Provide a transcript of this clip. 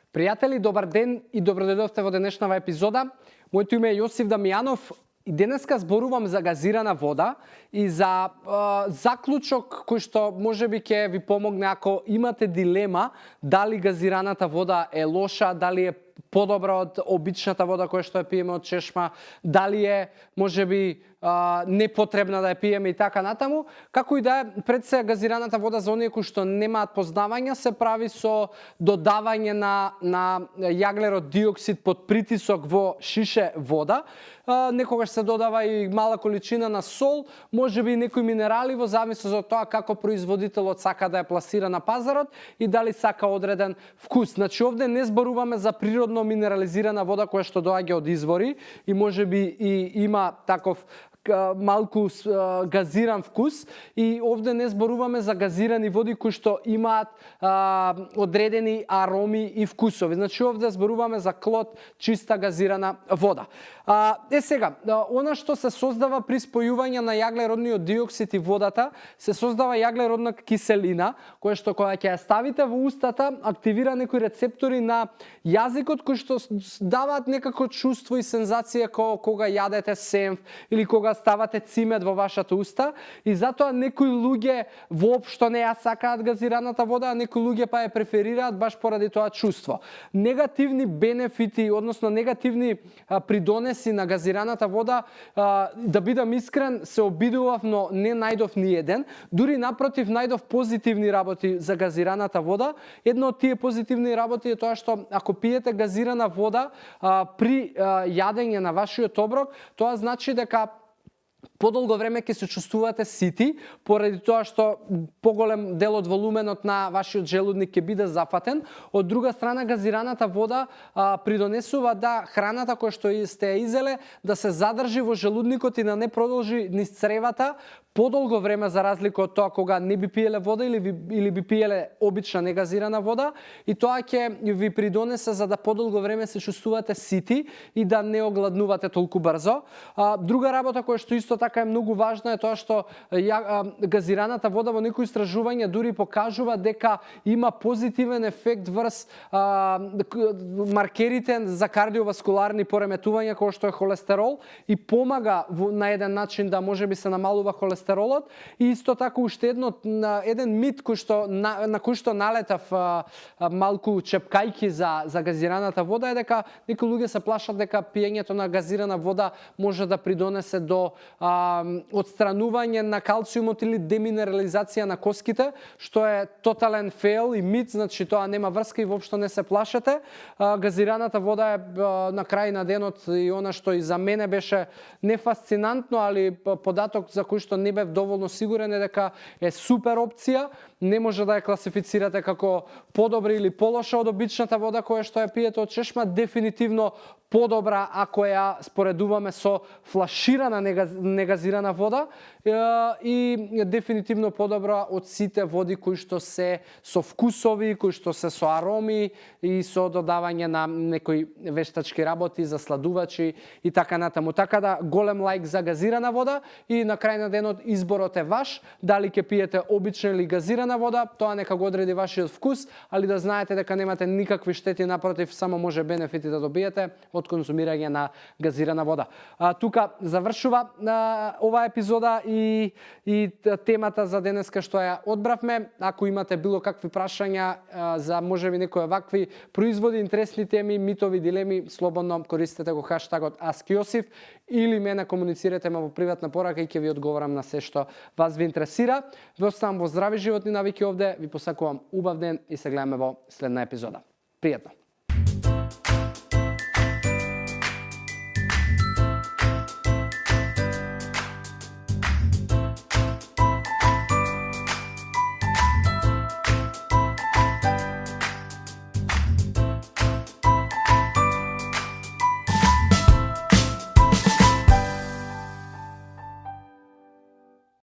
Пријатели, добар ден и добродојдовте во денешнава епизода. Моето име е Јосиф Дамјанов и денеска зборувам за газирана вода и за заклучок кој што можеби ќе ви помогне ако имате дилема дали газираната вода е лоша, дали е подобра од обичната вода која што ја пиеме од чешма, дали е можеби непотребна да ја пиеме и така натаму. Како и да е, пред се газираната вода за оние кои што немаат познавања се прави со додавање на јаглерод диоксид под притисок во шише вода. Некогаш се додава и мала количина на сол, можеби и некои минерали во зависност од тоа како производителот сака да ја пласира на пазарот и дали сака одреден вкус. Значи овде не зборуваме за природно минерализирана вода која што доаѓа од извори и можеби и има таков малку газиран вкус, и овде не зборуваме за газирани води кои што имаат одредени ароми и вкусови. Значи овде зборуваме за клод чиста газирана вода. Сега, она што се создава при спојување на јаглеродниот диоксид и водата, се создава јаглеродна киселина, која што кога ќе ја ставите во устата, активира некои рецептори на јазикот кои што даваат некако чувство и сензација кога јадете сенф или кога ставате цимет во вашата уста, и затоа некои луѓе воопшто не ја сакаат газираната вода, а некои луѓе па ја преферираат баш поради тоа чувство. Негативни бенефити, односно негативни придонеси на газираната вода, да бидам искрен, се обидував, но не најдов ни еден. Дури напротив, најдов позитивни работи за газираната вода. Едно од тие позитивни работи е тоа што ако пиете газирана вода при јадење на вашиот оброк, тоа значи дека подолго време ќе се чувствувате сити, поради тоа што поголем дел од волуменот на вашиот желудник ќе биде зафатен. Од друга страна, газираната вода придонесува да храната која што сте ја изеле да се задржи во желудникот и да не продолжи низ цревата подолго време, за разлика од тоа кога не би пиеле вода или би пиеле обична негазирана вода, и тоа ќе ви придонесе за да подолго време се чувствувате сити и да не огладнувате толку брзо. Друга работа која што исто така е многу важна е тоа што газираната вода во некои истражувања дури покажува дека има позитивен ефект врз маркерите за кардиоваскуларни пореметувања кој што е холестерол, и помага на еден начин да можеби се намалува холестеролот. И исто така уште еден мит на кој што налетав малку чепкајки за газираната вода е дека некои луѓе се плашат дека пиењето на газирана вода може да придонесе до отстранување на калциумот или деминерализација на коските, што е тотален фейл и мит, значи тоа нема врска и воопшто не се плашете. Газираната вода е на крај на денот и она што и за мене беше не фасцинантно, али податок за кој што не бев доволно сигурен е дека е супер опција. Не може да ја класифицирате како подобра или полоша од обичната вода која што ја пиете од чешма. Дефинитивно подобра ако ја споредуваме со флаширана негазирана вода, и дефинитивно подобра од сите води кои што се со вкусови, кои што се со ароми и со додавање на некои вештачки работи, засладувачи и така натаму. Така да, голем лајк за газирана вода, и на крај на денот изборот е ваш, дали ќе пиете обична или газирана вода, тоа нека го одреди вашиот вкус, али да знаете дека немате никакви штети, напротив, само може бенефити да добиете од конзумирање на газирана вода. Тука завршува оваа епизода и темата за денеска што ја одбравме. Ако имате било какви прашања за можеби некои вакви производи, интересни теми, митови, дилеми, слободно користете го хаштагот AskJosif или мене комуницирате во приватна порака и ќе ви одговорам на се што вас ви интересира. Ве оставам во здрави животни навики овде, ви посакувам убав ден и се гледаме во следна епизода. Пријатно!